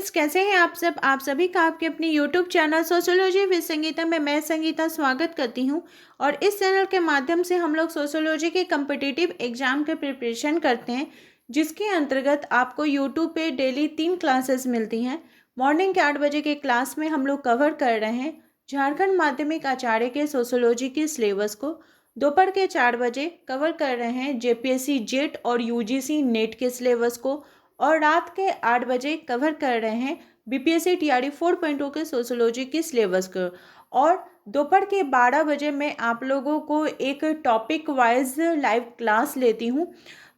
Friends, कैसे हैं आप सब। आप सभी का आपके अपने YouTube channel sociology with Sangeeta में मैं संगीता स्वागत करती हूं। और इस चैनल के माध्यम से हम लोग सोशियोलॉजी के कम्पिटिटिव एग्जाम के प्रिपरेशन करते हैं, जिसके अंतर्गत आपको यूट्यूब पे डेली 3 क्लासेस मिलती हैं। मॉर्निंग के 8 बजे के क्लास में हम लोग कवर कर रहे हैं झारखंड माध्यमिक आचार्य के सोशियोलॉजी के सिलेबस को। दोपहर के 4 बजे कवर कर रहे हैं जेपीएससी जेट और यूजीसी नेट के सिलेबस को। और रात के 8 बजे कवर कर रहे हैं बीपीएससी टीआरई 4.0 के सोशियोलॉजी के सिलेबस को। और दोपहर के 12 बजे मैं आप लोगों को एक टॉपिक वाइज लाइव क्लास लेती हूँ।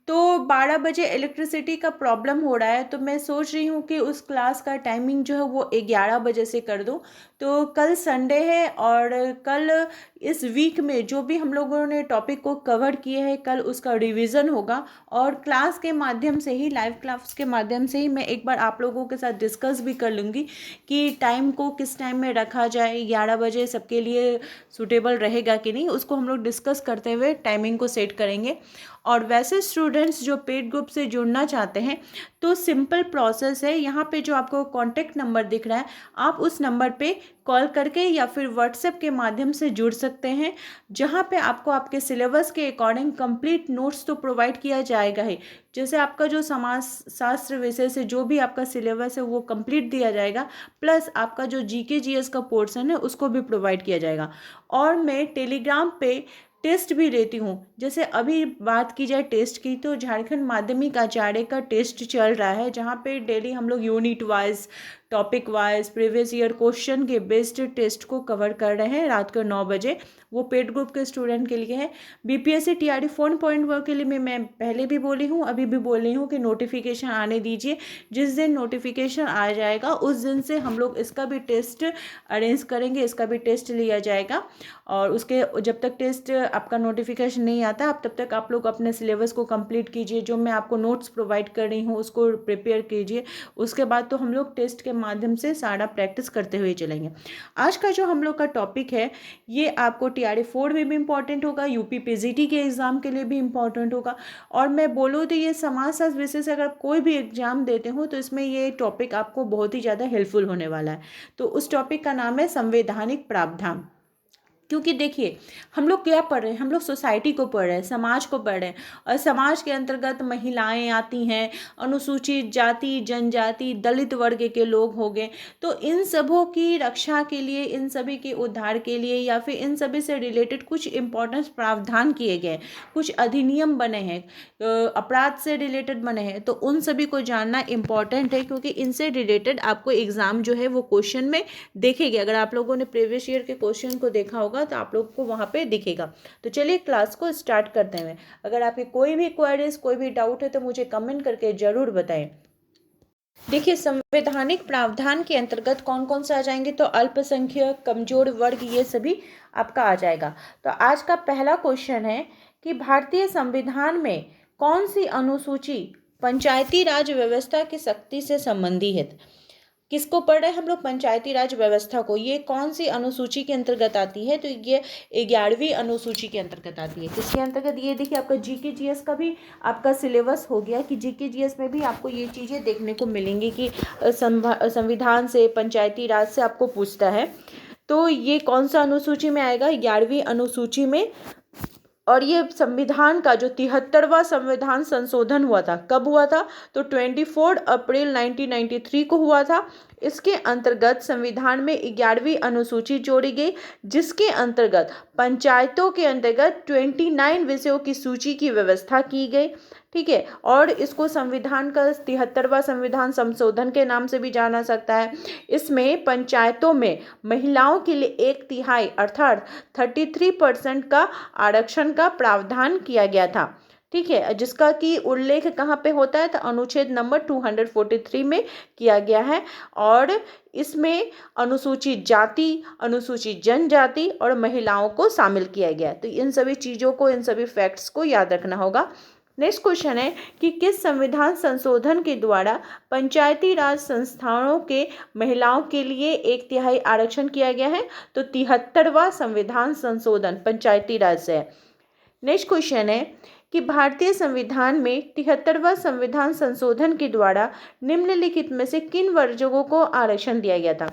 तो 12 बजे इलेक्ट्रिसिटी का प्रॉब्लम हो रहा है, तो मैं सोच रही हूँ कि उस क्लास का टाइमिंग जो है वो 11 बजे से कर दूँ। तो कल संडे है और कल इस वीक में जो भी हम लोगों ने टॉपिक को कवर किए हैं कल उसका रिवीजन होगा। और क्लास के माध्यम से ही, लाइव क्लास के माध्यम से ही मैं एक बार आप लोगों के साथ डिस्कस भी कर लूँगी कि टाइम को किस टाइम में रखा जाए, 11 बजे सबके लिए सूटेबल रहेगा कि नहीं, उसको हम लोग डिस्कस करते हुए टाइमिंग को सेट करेंगे। और वैसे स्टूडेंट्स जो पेड ग्रुप से जुड़ना चाहते हैं तो सिंपल प्रोसेस है। यहाँ पे जो आपको कॉन्टेक्ट नंबर दिख रहा है, आप उस नंबर पे कॉल करके या फिर व्हाट्सएप के माध्यम से जुड़ सकते हैं, जहाँ पे आपको आपके सिलेबस के अकॉर्डिंग कंप्लीट नोट्स तो प्रोवाइड किया जाएगा ही। जैसे आपका जो समाज शास्त्र विषय से जो भी आपका सिलेबस है वो कंप्लीट दिया जाएगा, प्लस आपका जो जीके जीएस का पोर्शन है उसको भी प्रोवाइड किया जाएगा। और मैं टेलीग्राम पे टेस्ट भी लेती हूँ। जैसे अभी बात की जाए टेस्ट की, तो झारखंड माध्यमिक आचार्य का टेस्ट चल रहा है, जहाँ पे डेली हम लोग unit wise, topic wise, previous year question के बेस्ड टेस्ट को कवर कर रहे हैं रात को 9 बजे। वो पेड ग्रुप के स्टूडेंट के लिए है। बीपीएससी टीआरई 4.1 के लिए मैं पहले भी बोली हूँ, अभी भी बोल रही हूँ कि नोटिफिकेशन आने दीजिए। जिस दिन नोटिफिकेशन आ जाएगा उस दिन से हम लोग इसका भी टेस्ट अरेंज करेंगे, इसका भी टेस्ट लिया जाएगा। और उसके जब तक टेस्ट आपका नोटिफिकेशन नहीं आता आप तब तक आप लोग अपने सिलेबस को कंप्लीट कीजिए, जो मैं आपको नोट्स प्रोवाइड कर रही हूँ उसको प्रिपेयर कीजिए। उसके बाद तो हम लोग टेस्ट के माध्यम से सारा प्रैक्टिस करते हुए चलेंगे। आज का जो हम लोग का टॉपिक है ये आपको टीआरई 4 में भी इम्पॉर्टेंट होगा, यूपी पीजीटी के एग्ज़ाम के लिए भी इम्पॉर्टेंट होगा। और मैं बोलूँ तो ये समाजशास्त्र विषय से अगर कोई भी एग्जाम देते हो तो इसमें ये टॉपिक आपको बहुत ही ज़्यादा हेल्पफुल होने वाला है। तो उस टॉपिक का नाम है संवैधानिक प्रावधान। क्योंकि देखिए हम लोग क्या पढ़ रहे हैं, हम लोग सोसाइटी को पढ़ रहे हैं, समाज को पढ़ रहे हैं। और समाज के अंतर्गत महिलाएं आती हैं, अनुसूचित जाति जनजाति दलित वर्ग के लोग हो गए। तो इन सबों की रक्षा के लिए, इन सभी के उद्धार के लिए या फिर इन सभी से रिलेटेड कुछ इम्पोर्टेंट प्रावधान किए गए, कुछ अधिनियम बने हैं, अपराध से रिलेटेड बने हैं। तो उन सभी को जानना इम्पॉर्टेंट है, क्योंकि इनसे रिलेटेड आपको एग्जाम जो है वो क्वेश्चन में देखेंगे। अगर आप लोगों ने प्रीवियस ईयर के क्वेश्चन को देखा होगा तो आप लोग को वहाँ पे दिखेगा। तो चलिए क्लास को स्टार्ट करते हैं। अगर आपकी कोई भी क्वेरीज, कोई भी डाउट है तो मुझे कमेंट करके जरूर बताएं। देखिए संवैधानिक प्रावधान के अंतर्गत कौन कौन से आ जाएंगे, तो अल्पसंख्यक, कमजोर वर्ग, ये सभी आपका आ जाएगा। तो आज का पहला क्वेश्चन है कि भारतीय संविधान में कौन सी अनुसूची पंचायती राज व्यवस्था की शक्ति से संबंधी है। किसको पढ़ रहे हैं हम लोग, पंचायती राज व्यवस्था को। ये कौन सी अनुसूची के अंतर्गत आती है, तो ये 11वीं अनुसूची के अंतर्गत आती है। किसके अंतर्गत, ये देखिए आपका जीके जीएस का भी आपका सिलेबस हो गया कि जीके जीएस में भी आपको ये चीज़ें देखने को मिलेंगी कि संविधान से, पंचायती राज से आपको पूछता है। तो ये कौन सा अनुसूची में आएगा, 11वीं अनुसूची में। और ये संविधान का जो 73वां संविधान संशोधन हुआ था, कब हुआ था, तो 24 अप्रैल 1993 को हुआ था। इसके अंतर्गत संविधान में 11वीं अनुसूची जोड़ी गई, जिसके अंतर्गत पंचायतों के अंतर्गत 29 विषयों की सूची की व्यवस्था की गई। ठीक है। और इसको संविधान का 73वां संविधान संशोधन के नाम से भी जाना सकता है। इसमें पंचायतों में महिलाओं के लिए 1/3 अर्थात 33% का आरक्षण का प्रावधान किया गया था। ठीक है, जिसका कि उल्लेख कहाँ पे होता है, तो अनुच्छेद नंबर 243 में किया गया है। और इसमें अनुसूचित जाति, अनुसूचित जनजाति और महिलाओं को शामिल किया गया है। तो इन सभी चीज़ों को, इन सभी फैक्ट्स को याद रखना होगा। नेक्स्ट क्वेश्चन है कि किस संविधान संशोधन के द्वारा पंचायती राज संस्थानों के महिलाओं के लिए 1/3 आरक्षण किया गया है, तो 73वां संविधान संशोधन पंचायती राज से है। नेक्स्ट क्वेश्चन है कि भारतीय संविधान में 73वां संविधान संशोधन के द्वारा निम्नलिखित में से किन वर्गों को आरक्षण दिया गया था?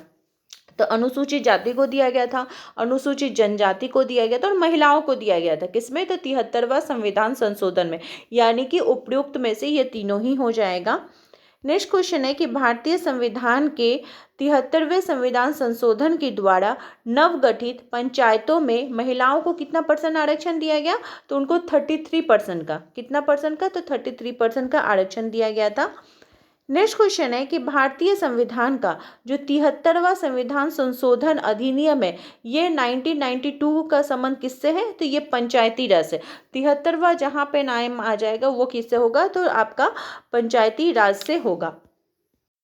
तो अनुसूचित जाति को दिया गया था, अनुसूचित जनजाति को दिया गया था और महिलाओं को दिया गया था। किसमें? तो 73वां संविधान संशोधन में, यानी कि उपयुक्त में से ये तीनों ही हो जाएगा। नेक्स्ट क्वेश्चन है कि भारतीय संविधान के 73वें संविधान संशोधन के द्वारा नवगठित पंचायतों में महिलाओं को कितना % आरक्षण दिया गया? तो उनको 33% का, कितना % का? तो 33% का आरक्षण दिया गया था। नेक्स्ट क्वेश्चन है कि भारतीय संविधान का जो 73वां संविधान संशोधन अधिनियम है, ये 1992 का संबंध किससे है? तो ये पंचायती राज से। 73वां जहाँ पे नाम आ जाएगा वो किससे होगा? तो आपका पंचायती राज से होगा।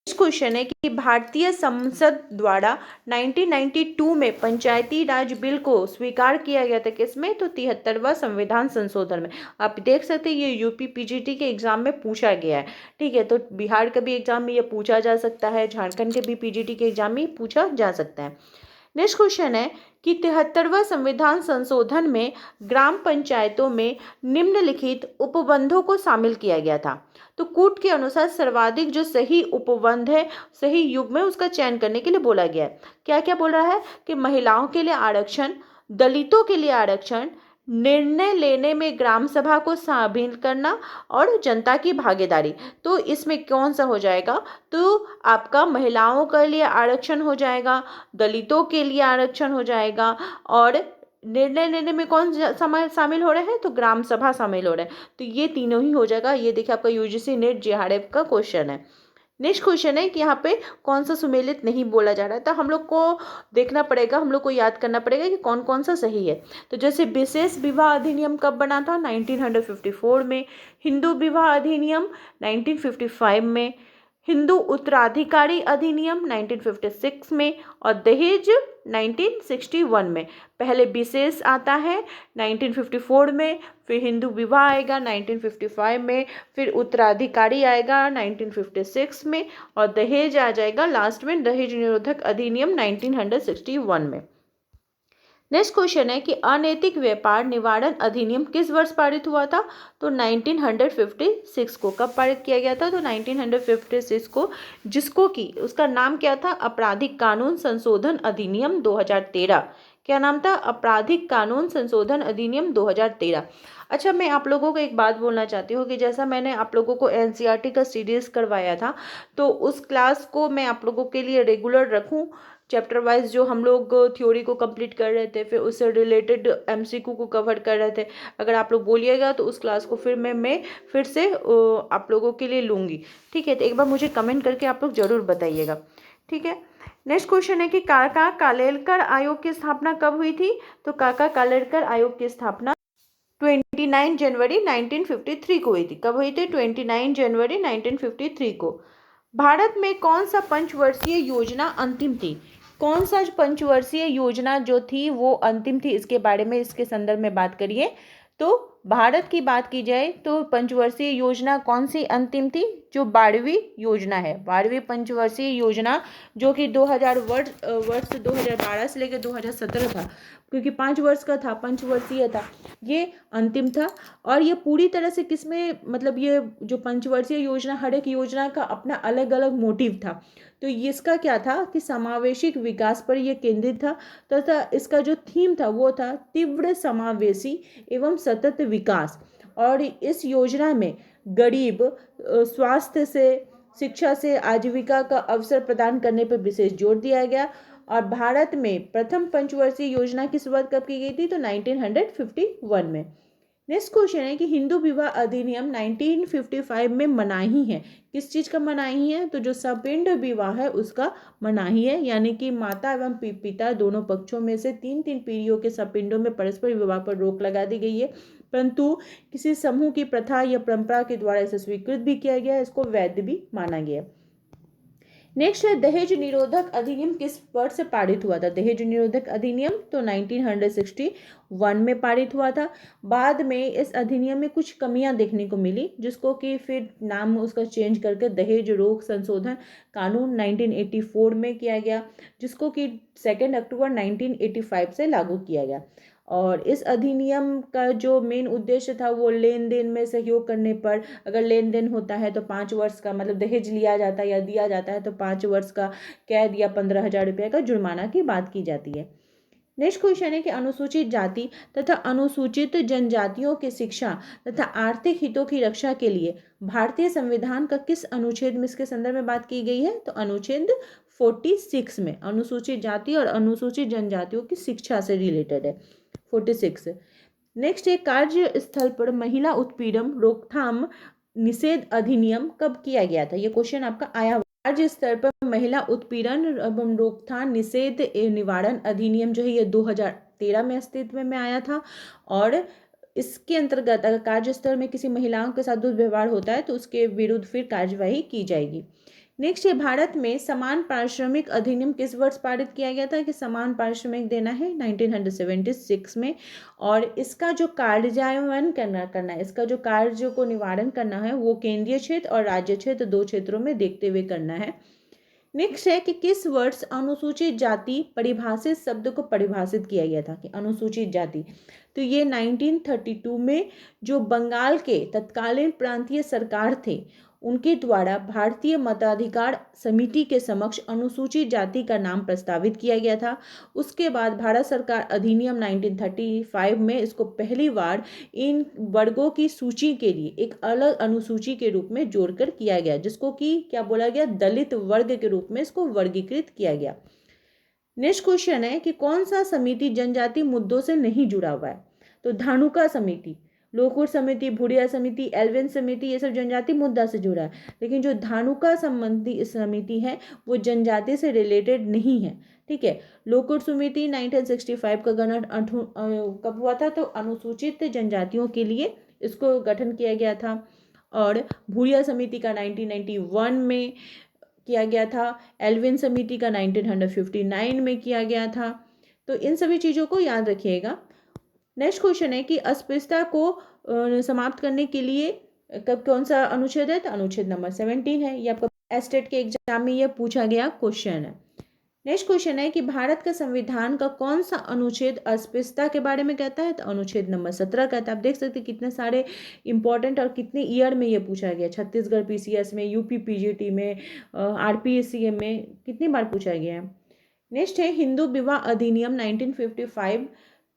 नेक्स्ट क्वेश्चन है कि भारतीय संसद द्वारा 1992 में पंचायती राज बिल को स्वीकार किया गया था। किसमें? तो 73वां संविधान संशोधन में। आप देख सकते हैं ये यूपी पीजीटी के एग्जाम में पूछा गया है। ठीक है, तो बिहार के भी एग्जाम में ये पूछा जा सकता है, झारखंड के भी पीजीटी के एग्जाम में पूछा जा सकता है। नेक्स्ट क्वेश्चन है कि 73वां संविधान संशोधन में ग्राम पंचायतों में निम्नलिखित उपबंधों को शामिल किया गया था। तो कूट के अनुसार सर्वाधिक जो सही उपबंध है, सही युग में उसका चयन करने के लिए बोला गया है। क्या क्या बोल रहा है? कि महिलाओं के लिए आरक्षण, दलितों के लिए आरक्षण, निर्णय लेने में ग्राम सभा को शामिल करना और जनता की भागीदारी। तो इसमें कौन सा हो जाएगा? तो आपका महिलाओं के लिए आरक्षण हो जाएगा, दलितों के लिए आरक्षण हो जाएगा और निर्णय लेने में कौन शामिल हो रहे हैं? तो ग्राम सभा शामिल हो रहे हैं। तो ये तीनों ही हो जाएगा। ये देखिए आपका यूजीसी नेट जेआरएफ का क्वेश्चन है। नेक्स्ट क्वेश्चन है कि यहाँ पे कौन सा सुमेलित नहीं बोला जा रहा है, तो हम लोग को देखना पड़ेगा, हम लोग को याद करना पड़ेगा कि कौन कौन सा सही है। तो जैसे विशेष विवाह अधिनियम कब बना था? 1954 में। हिंदू विवाह अधिनियम 1955 में। हिंदू उत्तराधिकारी अधिनियम 1956 में और दहेज 1961 में। पहले विशेष आता है 1954 में, फिर हिंदू विवाह आएगा 1955 में, फिर उत्तराधिकारी आएगा 1956 में और दहेज आ जाएगा लास्ट में, दहेज निरोधक अधिनियम 1961 में। नेक्स्ट क्वेश्चन है कि अनैतिक व्यापार निवारण अधिनियम किस वर्ष पारित हुआ था? तो 1956 को। कब पारित किया गया था? तो 1956 को, जिसको कि उसका नाम क्या था? आपराधिक कानून संशोधन अधिनियम 2013। क्या नाम था? आपराधिक कानून संशोधन अधिनियम 2013। अच्छा, मैं आप लोगों को एक बात बोलना चाहती हूँ कि जैसा मैंने आप लोगों को एनसीईआरटी का सीरीज करवाया था, तो उस क्लास को मैं आप लोगों के लिए रेगुलर रखूँ, चैप्टर वाइज जो हम लोग थ्योरी को कंप्लीट कर रहे थे, फिर उससे रिलेटेड एमसीक्यू को कवर कर रहे थे। अगर आप लोग बोलिएगा तो उस क्लास को फिर मैं फिर से आप लोगों के लिए लूँगी। ठीक है, तो एक बार मुझे कमेंट करके आप लोग ज़रूर बताइएगा। ठीक है, नेक्स्ट क्वेश्चन है कि काका कालेलकर आयोग की स्थापना कब हुई थी? तो काका कालेलकर आयोग की स्थापना 29 जनवरी 1953 को हुई थी। कब हुई थी? 29 जनवरी 1953 को। भारत में कौन सा पंचवर्षीय योजना अंतिम थी? कौन सा पंचवर्षीय योजना जो थी वो अंतिम थी, इसके बारे में, इसके संदर्भ में बात करिए। तो भारत की बात की जाए तो पंचवर्षीय योजना कौन सी अंतिम थी? जो 12वीं योजना है, 12वीं पंचवर्षीय योजना, जो कि 2000 वर्ष 2012 से लेकर 2017 था, क्योंकि 5 वर्ष का था, पंचवर्षीय था, ये अंतिम था। और ये पूरी तरह से किसमें, मतलब ये जो पंचवर्षीय योजना, हर एक योजना का अपना अलग अलग मोटिव था। तो इसका क्या था कि समावेशिक विकास पर यह केंद्रित था तथा इसका जो थीम था वो था तीव्र समावेशी एवं सतत विकास। और इस योजना में गरीब, स्वास्थ्य से, शिक्षा से, आजीविका का अवसर प्रदान करने पर विशेष जोर दिया गया। और भारत में प्रथम पंचवर्षीय योजना की शुरुआत कब की गई थी? तो 1951 में। नेक्स्ट क्वेश्चन है कि हिंदू विवाह अधिनियम 1955 में मनाही है। किस चीज़ का मनाही है? तो जो सपिंड विवाह है उसका मनाही है, यानी कि माता एवं पिता दोनों पक्षों में से 3-3 पीढ़ियों के सपिंडों में परस्पर विवाह पर रोक लगा दी गई है, परंतु किसी समूह की प्रथा या परंपरा के द्वारा इसे स्वीकृत भी किया गया है, इसको वैध भी माना गया। नेक्स्ट है दहेज निरोधक अधिनियम किस वर्ष से पारित हुआ था? दहेज निरोधक अधिनियम तो 1961 में पारित हुआ था। बाद में इस अधिनियम में कुछ कमियां देखने को मिली, जिसको कि फिर नाम उसका चेंज करके दहेज रोक संशोधन कानून 1984 में किया गया, जिसको कि 2 अक्टूबर 1985 से लागू किया गया। और इस अधिनियम का जो मेन उद्देश्य था वो लेन देन में सहयोग करने पर, अगर लेन देन होता है तो 5 वर्ष का, मतलब दहेज लिया जाता है या दिया जाता है तो 5 वर्ष का कैद या 15,000 रुपये का जुर्माना की बात की जाती है। नेक्स्ट क्वेश्चन है कि अनुसूचित जाति तथा अनुसूचित जनजातियों की शिक्षा तथा आर्थिक हितों की रक्षा के लिए भारतीय संविधान का किस अनुच्छेद में इसके संदर्भ में बात की गई है? तो अनुच्छेद 46 में अनुसूचित जाति और अनुसूचित जनजातियों की शिक्षा से रिलेटेड है 46। नेक्स्ट है कार्य स्थल पर महिला उत्पीड़न रोकथाम निषेध अधिनियम कब किया गया था? ये क्वेश्चन आपका आया। राज्य स्तर पर महिला उत्पीड़न एवं रोकथाम निषेध निवारण अधिनियम जो है ये 2013 में अस्तित्व में आया था। और इसके अंतर्गत अगर कार्य स्तर में किसी महिलाओं के साथ दुर्व्यवहार होता है तो उसके विरुद्ध फिर कार्यवाही की जाएगी। नेक्स्ट है भारत में समान पारिश्रमिक अधिनियम किस वर्ष पारित किया गया था? कि समान पारिश्रमिक देना है 1976 में। और इसका जो कार्यान्वयन करना है, इसका जो कार्य को निवारण करना है वो केंद्रीय क्षेत्र और राज्य क्षेत्र 2 क्षेत्रों में देखते हुए करना है। नेक्स्ट है कि किस वर्ष अनुसूचित जाति परिभाषित शब्द को परिभाषित किया गया था? कि अनुसूचित जाति, तो ये 1932 में जो बंगाल के तत्कालीन प्रांतीय सरकार थे उनके द्वारा भारतीय मताधिकार समिति के समक्ष अनुसूचित जाति का नाम प्रस्तावित किया गया था। उसके बाद भारत सरकार अधिनियम 1935 में इसको पहली बार इन वर्गों की सूची के लिए एक अलग अनुसूची के रूप में जोड़कर किया गया, जिसको कि क्या बोला गया? दलित वर्ग के रूप में इसको वर्गीकृत किया गया। नेक्स्ट क्वेश्चन है कि कौन सा समिति जनजाति मुद्दों से नहीं जुड़ा हुआ है? तो धानुका समिति, लोकुर समिति, भूरिया समिति, एल्विन समिति, ये सब जनजाति मुद्दा से जुड़ा है। लेकिन जो धानुका संबंधी समिति है वो जनजाति से रिलेटेड नहीं है। ठीक है। लोकुर समिति 1965 का गठन कब हुआ था? तो अनुसूचित जनजातियों के लिए इसको गठन किया गया था। और भूरिया समिति का 1991 में किया गया था। एल्विन समिति का 1959 में किया गया था। तो इन सभी चीज़ों को याद रखिएगा। नेक्स्ट क्वेश्चन है कि अस्पृश्यता को समाप्त करने के लिए कब कौन सा अनुच्छेद है? तो अनुच्छेद नंबर 17 है। ये आपका एस्टेट के एग्जाम में ये पूछा गया क्वेश्चन है। नेक्स्ट क्वेश्चन है कि भारत का संविधान का कौन सा अनुच्छेद अस्पृश्यता के बारे में कहता है? तो अनुच्छेद नंबर 17 कहता है। आप देख सकते हैं कितने सारे इंपॉर्टेंट और कितने ईयर में ये पूछा गया। छत्तीसगढ़ पीसीएस में, यूपी पीजीटी में, आरपीएससीएम में कितनी बार पूछा गया है। नेक्स्ट है हिंदू विवाह अधिनियम 1955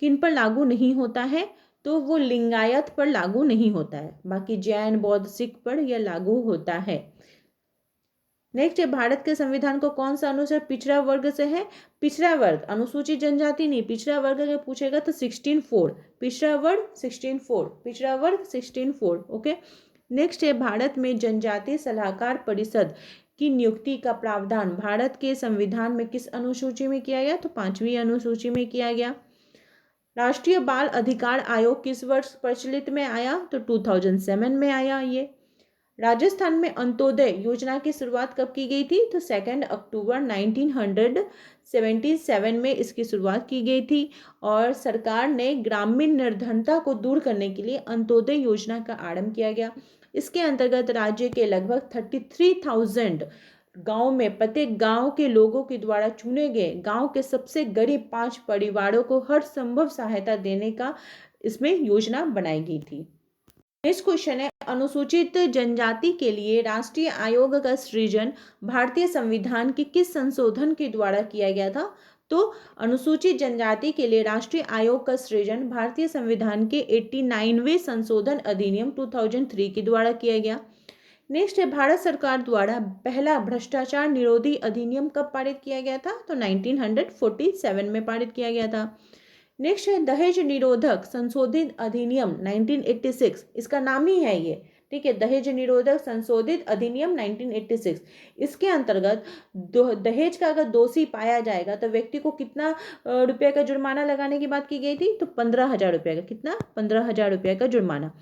किन पर लागू नहीं होता है? तो वो लिंगायत पर लागू नहीं होता है, बाकी जैन, बौद्ध, सिख पर यह लागू होता है। नेक्स्ट है भारत के संविधान को कौन सा अनुच्छेद पिछड़ा वर्ग से है? पिछड़ा वर्ग, अनुसूचित जनजाति नहीं, पिछड़ा वर्ग अगर पूछेगा तो 16(4), पिछड़ा वर्ग 16(4), पिछड़ा वर्ग 16(4। ओके। नेक्स्ट है भारत में जनजातीय सलाहकार परिषद की नियुक्ति का प्रावधान भारत के संविधान में किस अनुसूची में किया गया? तो 5वीं अनुसूची में किया गया। राष्ट्रीय बाल अधिकार आयोग किस वर्ष प्रचलित में आया? तो 2007 में आया ये। राजस्थान में अंत्योदय योजना की शुरुआत कब की गई थी? तो 2 अक्टूबर 1977 में इसकी शुरुआत की गई थी। और सरकार ने ग्रामीण निर्धनता को दूर करने के लिए अंत्योदय योजना का आरंभ किया गया। इसके अंतर्गत राज्य के लगभग 33,000 गांव में प्रत्येक गांव के लोगों के द्वारा चुने गए गांव के सबसे गरीब 5 परिवारों को हर संभव सहायता देने का इसमें योजना बनाई गई थी। नेक्स्ट क्वेश्चन है अनुसूचित जनजाति के लिए राष्ट्रीय आयोग का सृजन भारतीय संविधान के किस संशोधन के द्वारा किया गया था? तो अनुसूचित जनजाति के लिए राष्ट्रीय आयोग का सृजन भारतीय संविधान के 89वें संशोधन अधिनियम 2003 के द्वारा किया गया। नेक्स्ट है भारत सरकार द्वारा पहला भ्रष्टाचार निरोधी अधिनियम कब पारित किया गया था? तो 1947 में पारित किया गया था। नेक्स्ट है दहेज निरोधक संशोधित अधिनियम 1986, इसका नाम ही है ये। ठीक है, दहेज निरोधक संशोधित अधिनियम 1986। इसके अंतर्गत दहेज का अगर दोषी पाया जाएगा तो व्यक्ति को कितना रुपये का जुर्माना लगाने की बात की गई थी? तो 15,000 रुपये का। कितना? 15,000 रुपये का जुर्माना।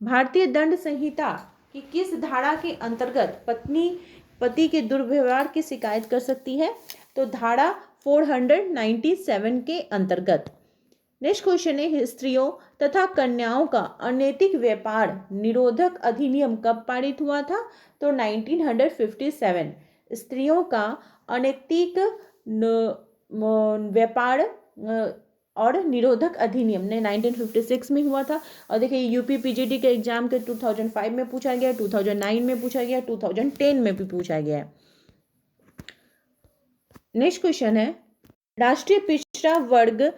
भारतीय दंड संहिता कि किस धारा के अंतर्गत पत्नी पति के दुर्व्यवहार की शिकायत कर सकती है? तो धारा 497 के अंतर्गत। नेक्स्ट क्वेश्चन है स्त्रियों तथा कन्याओं का अनैतिक व्यापार निरोधक अधिनियम कब पारित हुआ था? तो 1957। स्त्रियों का अनैतिक व्यापार और निरोधक अधिनियम ने 1956 में हुआ था। और देखिए यूपी पीजीटी के एग्जाम के 2005 में पूछा गया, 2009 में पूछा गया, 2010 में भी पूछा गया है। नेक्स्ट क्वेश्चन है, राष्ट्रीय पिछड़ा वर्ग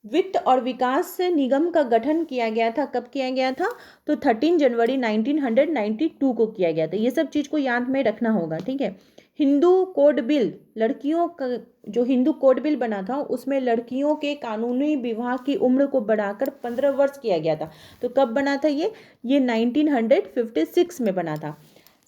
वित्त और विकास निगम का गठन किया गया था, कब किया गया था? तो 13 जनवरी 1992 को किया गया था। ये सब चीज को याद में रखना होगा, ठीक है। हिंदू कोड बिल, लड़कियों का जो हिंदू कोड बिल बना था उसमें लड़कियों के कानूनी विवाह की उम्र को बढ़ाकर 15 वर्ष किया गया था। तो कब बना था ये 1956 में बना था।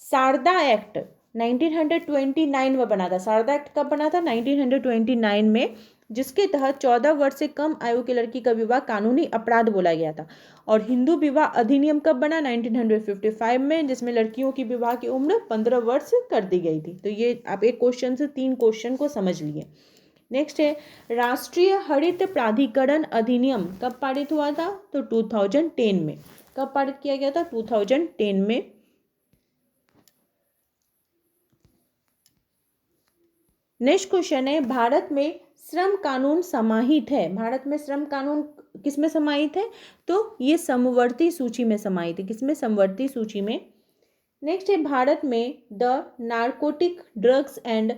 शारदा एक्ट 1929 में बना था। शारदा एक्ट कब बना था? 1929 में, जिसके तहत 14 वर्ष से कम आयु की लड़की का विवाह कानूनी अपराध बोला गया था। और हिंदू विवाह अधिनियम कब बना? 1955 में, जिसमें लड़कियों की विवाह की उम्र 15 वर्ष कर दी गई थी। तो ये आप एक क्वेश्चन से 3 क्वेश्चन को समझ लिए। नेक्स्ट है, राष्ट्रीय हरित प्राधिकरण अधिनियम कब पारित हुआ था? तो 2010 में। कब पारित किया गया था? 2010 में। नेक्स्ट क्वेश्चन है, भारत में श्रम कानून समाहित है। भारत में श्रम कानून किस में समाहित है? तो ये समवर्ती सूची में समाहित है। किसमें? समवर्ती सूची में। नेक्स्ट है, भारत में the narcotic drugs and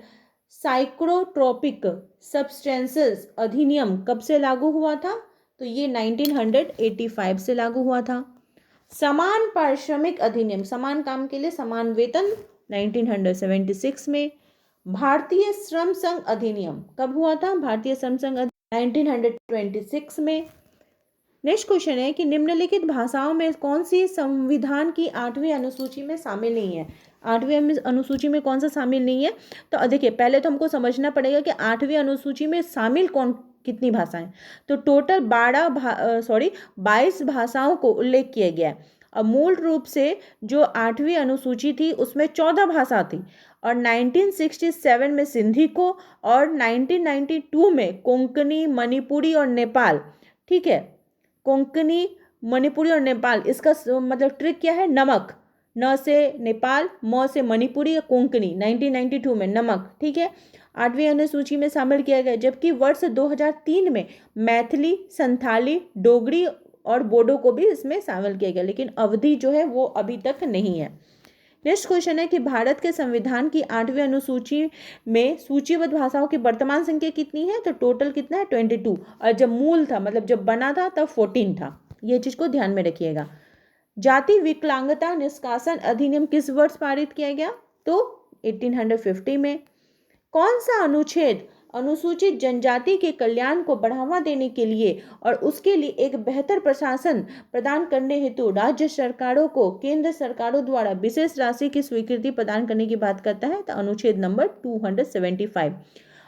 psychotropic substances अधिनियम कब से लागू हुआ था? तो ये 1985 से लागू हुआ था। समान पारिश्रमिक अधिनियम, समान काम के लिए समान वेतन, 1976 में। भारतीय श्रम संघ अधिनियम कब हुआ था? भारतीय श्रम संघ 1926 में। नेक्स्ट क्वेश्चन है कि निम्नलिखित भाषाओं में कौन सी संविधान की 8वीं अनुसूची में शामिल नहीं है? 8वीं अनुसूची में कौन सा शामिल नहीं है? तो देखिए पहले तो हमको समझना पड़ेगा कि 8वीं अनुसूची में शामिल कितनी भाषाएं। तो टोटल 22 भाषाओं को उल्लेख किया गया है। अब मूल रूप से जो 8वीं अनुसूची थी उसमें 14 भाषा थी, और 1967 में सिंधी को, और 1992 में कोंकणी, मणिपुरी और नेपाल, ठीक है। कोंकणी, मणिपुरी और नेपाल, इसका मतलब ट्रिक क्या है? नमक, न से नेपाल, म से मणिपुरी या कोंकणी, 1992 में नमक, ठीक है। 8वीं अनुसूची में शामिल किया गया, जबकि वर्ष 2003 में मैथिली, संथाली, डोगरी और बोडो को भी इसमें शामिल किया गया, लेकिन अवधि जो है वो अभी तक नहीं है। नेक्स्ट क्वेश्चन है कि भारत के संविधान की 8वीं अनुसूची में सूचीबद्ध भाषाओं की वर्तमान संख्या कितनी है? तो टोटल कितना है? 22। और जब मूल था, मतलब जब बना था, तब 14 था। ये चीज को ध्यान में रखिएगा। जाति विकलांगता निष्कासन अधिनियम किस वर्ष पारित किया गया? तो 1850 में। कौन सा अनुच्छेद अनुसूचित जनजाति के कल्याण को बढ़ावा देने के लिए और उसके लिए एक बेहतर प्रशासन प्रदान करने हेतु राज्य सरकारों को केंद्र सरकारों द्वारा विशेष राशि की स्वीकृति प्रदान करने की बात करता है? तो अनुच्छेद नंबर 275।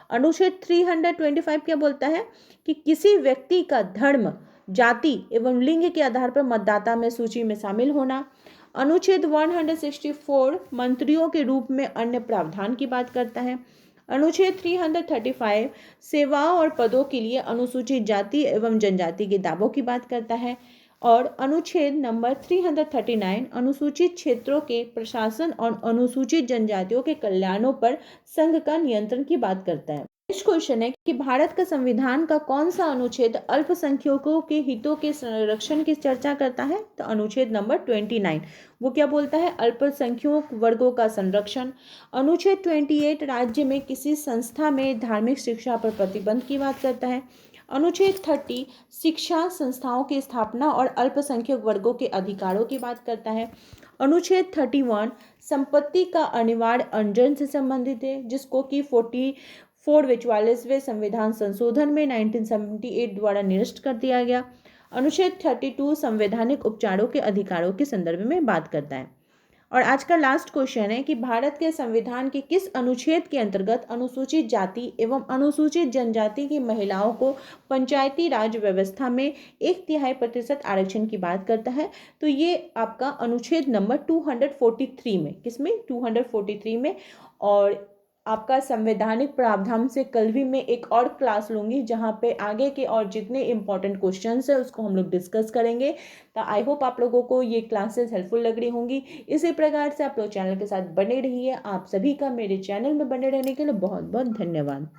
अनुच्छेद 325 क्या बोलता है? कि किसी व्यक्ति का धर्म, जाति एवं लिंग के आधार पर मतदाता में सूची में शामिल होना। अनुच्छेद 164 मंत्रियों के रूप में अन्य प्रावधान की बात करता है। अनुच्छेद 335 सेवाओं और पदों के लिए अनुसूचित जाति एवं जनजाति के दावों की बात करता है। और अनुच्छेद नंबर 339 अनुसूचित क्षेत्रों के प्रशासन और अनुसूचित जनजातियों के कल्याणों पर संघ का नियंत्रण की बात करता है। नेक्स्ट क्वेश्चन है कि भारत का संविधान का कौन सा अनुच्छेद अल्पसंख्यकों के हितों के संरक्षण की चर्चा करता है? तो अनुच्छेद नंबर 29। वो क्या बोलता है? अल्पसंख्यक वर्गों का संरक्षण। अनुच्छेद 28 राज्य में किसी संस्था में धार्मिक शिक्षा पर प्रतिबंध की बात करता है। अनुच्छेद 30 शिक्षा संस्थाओं की स्थापना और अल्पसंख्यक वर्गों के अधिकारों की बात करता है। अनुच्छेद 31 संपत्ति का अनिवार्य अर्जन से संबंधित है, जिसको कि 44वें संविधान संशोधन में 1978 द्वारा निरस्त कर दिया गया। अनुच्छेद 32 संवैधानिक उपचारों के अधिकारों के संदर्भ में बात करता है। और आज का लास्ट क्वेश्चन है कि भारत के संविधान के किस अनुच्छेद के अंतर्गत अनुसूचित जाति एवं अनुसूचित जनजाति की महिलाओं को पंचायती राज व्यवस्था में 1/3% आरक्षण की बात करता है? तो ये आपका अनुच्छेद नंबर 243 में, किसमें? 243 में। और आपका संवैधानिक प्रावधान से कल भी मैं एक और क्लास लूंगी, जहाँ पे आगे के और जितने इंपॉर्टेंट क्वेश्चंस है उसको हम लोग डिस्कस करेंगे। तो आई होप आप लोगों को ये क्लासेस हेल्पफुल लग रही होंगी। इसी प्रकार से आप लोग चैनल के साथ बने रहिए। आप सभी का मेरे चैनल में बने रहने के लिए बहुत बहुत धन्यवाद।